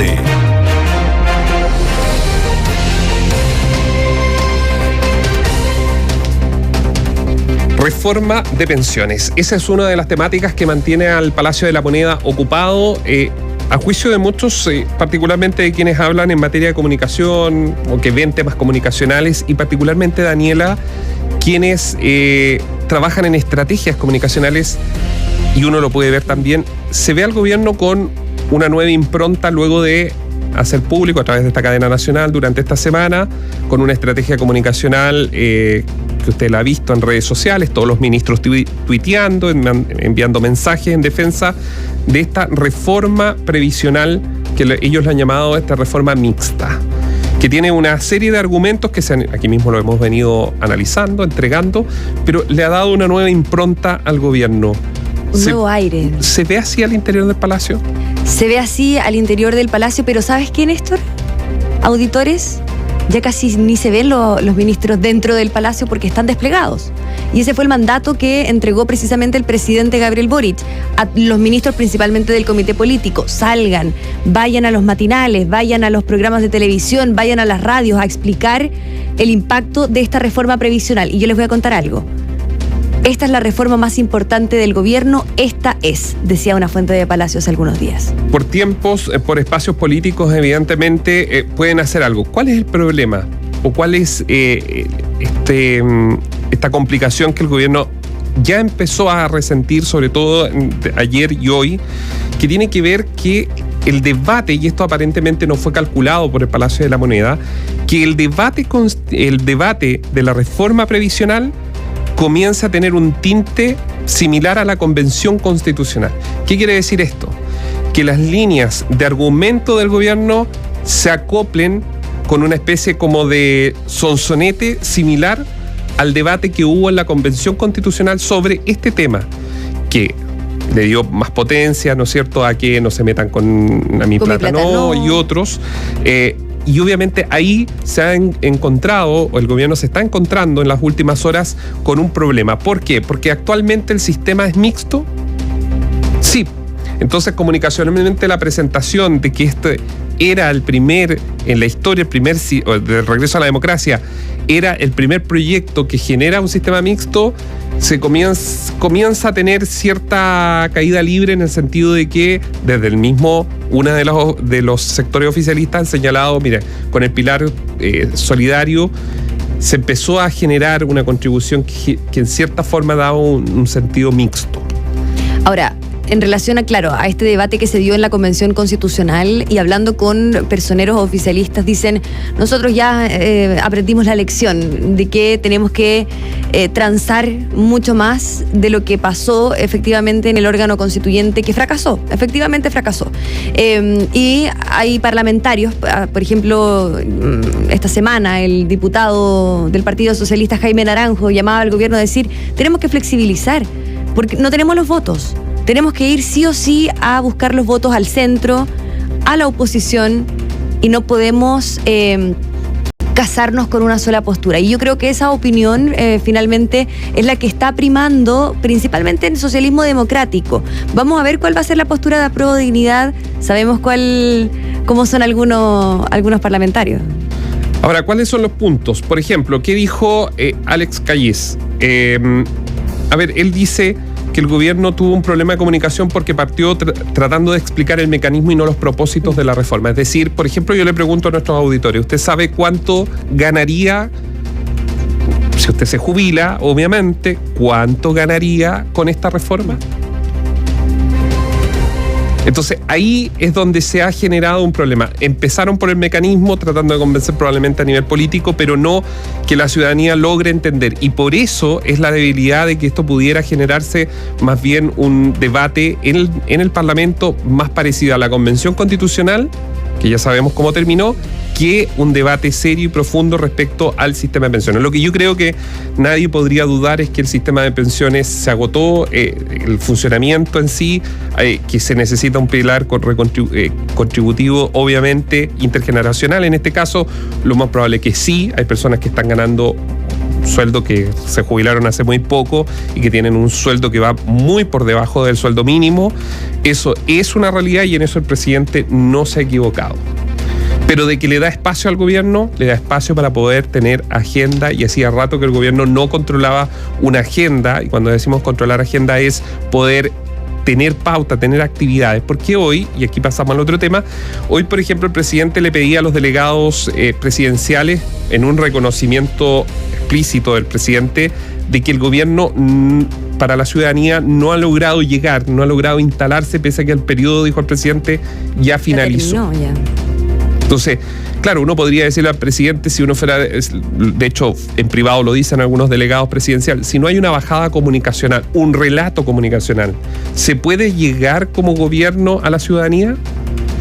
debate. Reforma de pensiones. Esa es una de las temáticas que mantiene al Palacio de la Moneda ocupado. A juicio de muchos, particularmente de quienes hablan en materia de comunicación o que ven temas comunicacionales, y particularmente Daniela, quienes trabajan en estrategias comunicacionales, y uno lo puede ver también, se ve al gobierno con una nueva impronta luego de hacer público a través de esta cadena nacional durante esta semana, con una estrategia comunicacional que usted la ha visto en redes sociales, todos los ministros tuiteando, enviando mensajes en defensa de esta reforma previsional que ellos la han llamado esta reforma mixta, que tiene una serie de argumentos que aquí mismo lo hemos venido analizando, entregando, pero le ha dado una nueva impronta al gobierno. Un nuevo aire. ¿Se ve así al interior del Palacio? Se ve así al interior del Palacio, pero ¿sabes qué, Néstor? Auditores, ya casi ni se ven los ministros dentro del Palacio porque están desplegados. Y ese fue el mandato que entregó precisamente el presidente Gabriel Boric a los ministros, principalmente del comité político. Salgan, vayan a los matinales, vayan a los programas de televisión, vayan a las radios a explicar el impacto de esta reforma previsional. Y yo les voy a contar algo. Esta es la reforma más importante del gobierno, esta es, decía una fuente de Palacio hace algunos días. Por tiempos, por espacios políticos, evidentemente pueden hacer algo. ¿Cuál es el problema? ¿O cuál es esta complicación que el gobierno ya empezó a resentir, sobre todo ayer y hoy, que tiene que ver que el debate, y esto aparentemente no fue calculado por el Palacio de la Moneda, que el debate de la reforma previsional comienza a tener un tinte similar a la Convención Constitucional. ¿Qué quiere decir esto? Que las líneas de argumento del gobierno se acoplen con una especie como de sonsonete similar al debate que hubo en la Convención Constitucional sobre este tema, que le dio más potencia, ¿no es cierto?, a que no se metan con mi plata no y otros. Y obviamente ahí se ha encontrado, o el gobierno se está encontrando en las últimas horas con un problema. ¿Por qué? Porque actualmente el sistema es mixto. Sí. Entonces, comunicacionalmente, la presentación de que este era el primer, en la historia, del regreso a la democracia, era el primer proyecto que genera un sistema mixto, se comienza a tener cierta caída libre, en el sentido de que desde el mismo, una de los sectores oficialistas han señalado, mira, con el pilar solidario se empezó a generar una contribución que en cierta forma daba un sentido mixto. Ahora, en relación a este debate que se dio en la Convención Constitucional, y hablando con personeros oficialistas, dicen, nosotros ya aprendimos la lección de que tenemos que transar mucho más de lo que pasó efectivamente en el órgano constituyente, que efectivamente fracasó. Y hay parlamentarios, por ejemplo, esta semana el diputado del Partido Socialista, Jaime Naranjo, llamaba al gobierno a decir, tenemos que flexibilizar, porque no tenemos los votos. Tenemos que ir sí o sí a buscar los votos al centro, a la oposición, y no podemos casarnos con una sola postura. Y yo creo que esa opinión finalmente es la que está primando principalmente en el socialismo democrático. Vamos a ver cuál va a ser la postura de Apruebo Dignidad. Sabemos cómo son algunos parlamentarios. Ahora, ¿cuáles son los puntos? Por ejemplo, ¿qué dijo Alex Calles? Él dice que el gobierno tuvo un problema de comunicación porque partió tratando de explicar el mecanismo y no los propósitos de la reforma. Es decir, por ejemplo, yo le pregunto a nuestros auditores, ¿usted sabe cuánto ganaría, si usted se jubila, obviamente, cuánto ganaría con esta reforma? Entonces, ahí es donde se ha generado un problema. Empezaron por el mecanismo, tratando de convencer probablemente a nivel político, pero no que la ciudadanía logre entender. Y por eso es la debilidad de que esto pudiera generarse más bien un debate en el Parlamento más parecido a la Convención Constitucional, que ya sabemos cómo terminó, que un debate serio y profundo respecto al sistema de pensiones. Lo que yo creo que nadie podría dudar es que el sistema de pensiones se agotó, el funcionamiento en sí, que se necesita un pilar contributivo, obviamente intergeneracional. En este caso, lo más probable es que sí, hay personas que están ganando sueldo que se jubilaron hace muy poco y que tienen un sueldo que va muy por debajo del sueldo mínimo. Eso es una realidad y en eso el presidente no se ha equivocado. Pero de que le da espacio al gobierno, le da espacio para poder tener agenda, y hacía rato que el gobierno no controlaba una agenda, y cuando decimos controlar agenda es poder tener pauta, tener actividades, porque hoy, y aquí pasamos al otro tema, hoy por ejemplo el presidente le pedía a los delegados presidenciales, en un reconocimiento explícito del presidente, de que el gobierno para la ciudadanía no ha logrado llegar, no ha logrado instalarse, pese a que el periodo, dijo el presidente, ya finalizó. Ya. Entonces, claro, uno podría decirle al presidente, si uno fuera, de hecho, en privado lo dicen algunos delegados presidenciales, si no hay una bajada comunicacional, un relato comunicacional, ¿se puede llegar como gobierno a la ciudadanía?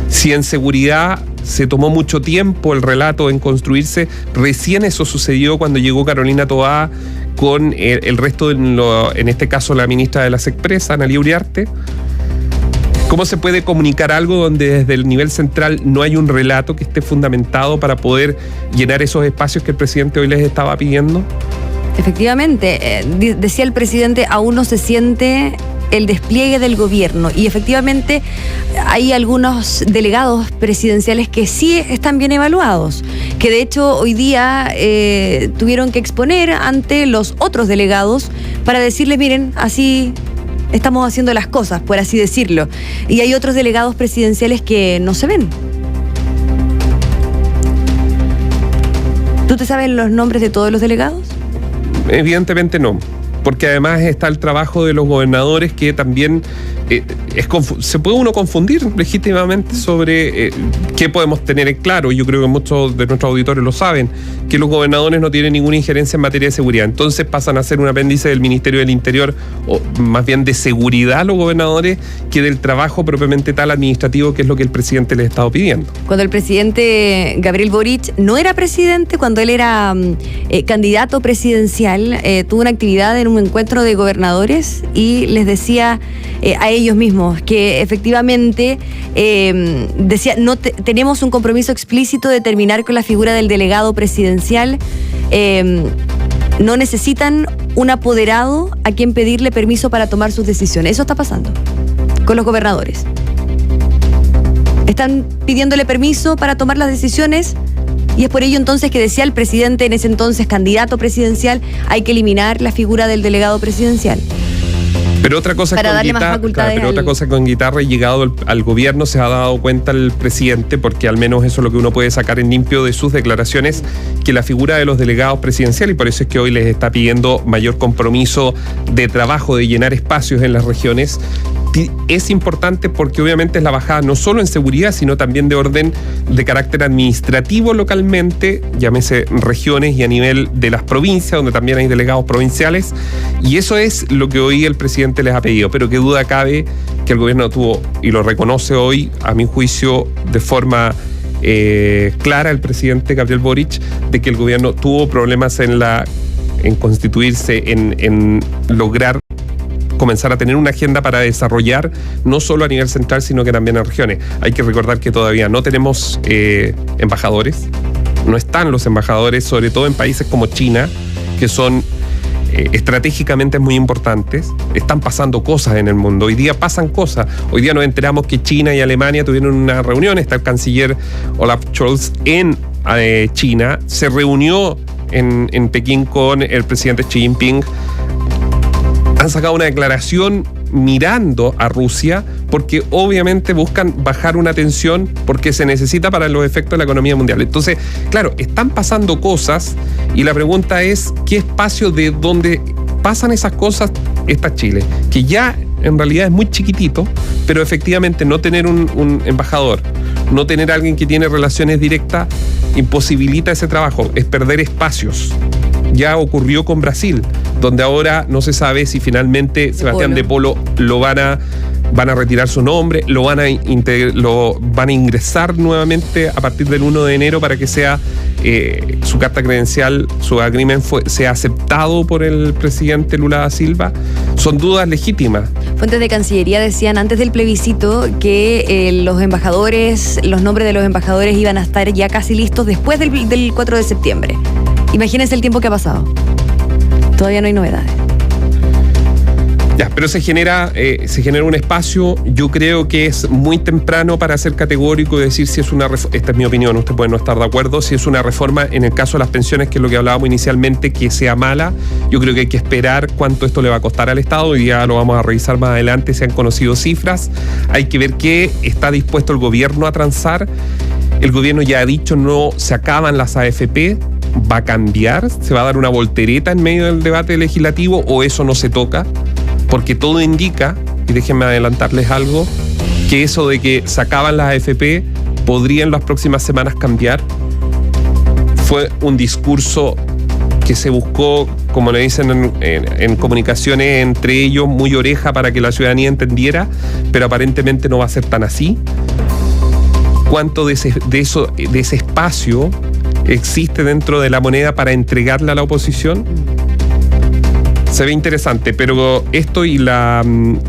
Si en seguridad se tomó mucho tiempo el relato en construirse, recién eso sucedió cuando llegó Carolina Toá con el resto, en este caso la ministra de las Expresas, Analía Uriarte. ¿Cómo se puede comunicar algo donde desde el nivel central no hay un relato que esté fundamentado para poder llenar esos espacios que el presidente hoy les estaba pidiendo? Efectivamente, decía el presidente, aún no se siente el despliegue del gobierno, y efectivamente hay algunos delegados presidenciales que sí están bien evaluados, que de hecho hoy día tuvieron que exponer ante los otros delegados para decirles, miren, así estamos haciendo las cosas, por así decirlo. Y hay otros delegados presidenciales que no se ven. ¿Tú te sabes los nombres de todos los delegados? Evidentemente no, porque además está el trabajo de los gobernadores, que también se puede uno confundir legítimamente sobre qué podemos tener en claro. Yo creo que muchos de nuestros auditores lo saben, que los gobernadores no tienen ninguna injerencia en materia de seguridad. Entonces pasan a ser un apéndice del Ministerio del Interior, o más bien de seguridad los gobernadores, que del trabajo propiamente tal administrativo, que es lo que el presidente les ha estado pidiendo. Cuando el presidente Gabriel Boric no era presidente, cuando él era candidato presidencial, tuvo una actividad en un encuentro de gobernadores y les decía a ellos mismos que efectivamente decía, tenemos un compromiso explícito de terminar con la figura del delegado presidencial. No necesitan un apoderado a quien pedirle permiso para tomar sus decisiones. Eso está pasando con los gobernadores. Están pidiéndole permiso para tomar las decisiones, y es por ello entonces que decía el presidente, en ese entonces candidato presidencial, hay que eliminar la figura del delegado presidencial. Pero otra cosa con Guitarra, llegado al gobierno, se ha dado cuenta el presidente, porque al menos eso es lo que uno puede sacar en limpio de sus declaraciones, que la figura de los delegados presidenciales, y por eso es que hoy les está pidiendo mayor compromiso de trabajo, de llenar espacios en las regiones, es importante porque obviamente es la bajada no solo en seguridad, sino también de orden de carácter administrativo localmente, llámese regiones, y a nivel de las provincias, donde también hay delegados provinciales, y eso es lo que hoy el presidente les ha pedido. Pero qué duda cabe que el gobierno tuvo, y lo reconoce hoy, a mi juicio, de forma clara, el presidente Gabriel Boric, de que el gobierno tuvo problemas en constituirse, en lograr comenzar a tener una agenda para desarrollar, no solo a nivel central, sino que también en regiones. Hay que recordar que todavía no tenemos embajadores, no están los embajadores, sobre todo en países como China, que son estratégicamente muy importantes. Están pasando cosas en el mundo, hoy día pasan cosas. Hoy día nos enteramos que China y Alemania tuvieron una reunión, está el canciller Olaf Scholz en China, se reunió en Pekín con el presidente Xi Jinping. Han sacado una declaración mirando a Rusia, porque obviamente buscan bajar una tensión, porque se necesita para los efectos de la economía mundial. Entonces, claro, están pasando cosas, y la pregunta es, ¿qué espacio de donde pasan esas cosas está Chile? Que ya en realidad es muy chiquitito, pero efectivamente no tener un embajador, no tener alguien que tiene relaciones directas, imposibilita ese trabajo, es perder espacios. Ya ocurrió con Brasil, donde ahora no se sabe si finalmente Sebastián de Polo lo van a retirar su nombre, lo van a ingresar nuevamente a partir del 1 de enero para que sea su carta credencial, su agreement sea aceptado por el presidente Lula da Silva. Son dudas legítimas. Fuentes de Cancillería decían antes del plebiscito que los embajadores, los nombres de los embajadores iban a estar ya casi listos después del 4 de septiembre. Imagínense el tiempo que ha pasado. Todavía no hay novedades. Ya, pero se genera un espacio. Yo creo que es muy temprano para ser categórico y decir si es una reforma. Esta es mi opinión, usted puede no estar de acuerdo. Si es una reforma, en el caso de las pensiones, que es lo que hablábamos inicialmente, que sea mala, yo creo que hay que esperar cuánto esto le va a costar al Estado. Y ya lo vamos a revisar más adelante, se han conocido cifras. Hay que ver qué está dispuesto el gobierno a transar. El gobierno ya ha dicho no se acaban las AFP. ¿Va a cambiar? ¿Se va a dar una voltereta en medio del debate legislativo o eso no se toca? Porque todo indica, y déjenme adelantarles algo, que eso de que se acaban las AFP podría en las próximas semanas cambiar. Fue un discurso que se buscó, como le dicen en comunicaciones entre ellos, muy oreja para que la ciudadanía entendiera, pero aparentemente no va a ser tan así. ¿Cuánto de ese espacio existe dentro de la moneda para entregarle a la oposición? Se ve interesante, pero esto y la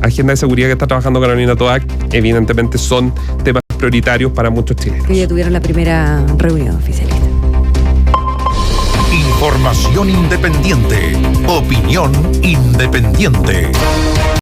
agenda de seguridad que está trabajando Carolina Toac, evidentemente son temas prioritarios para muchos chilenos. Que ya tuvieron la primera reunión oficialista. Información independiente. Opinión independiente.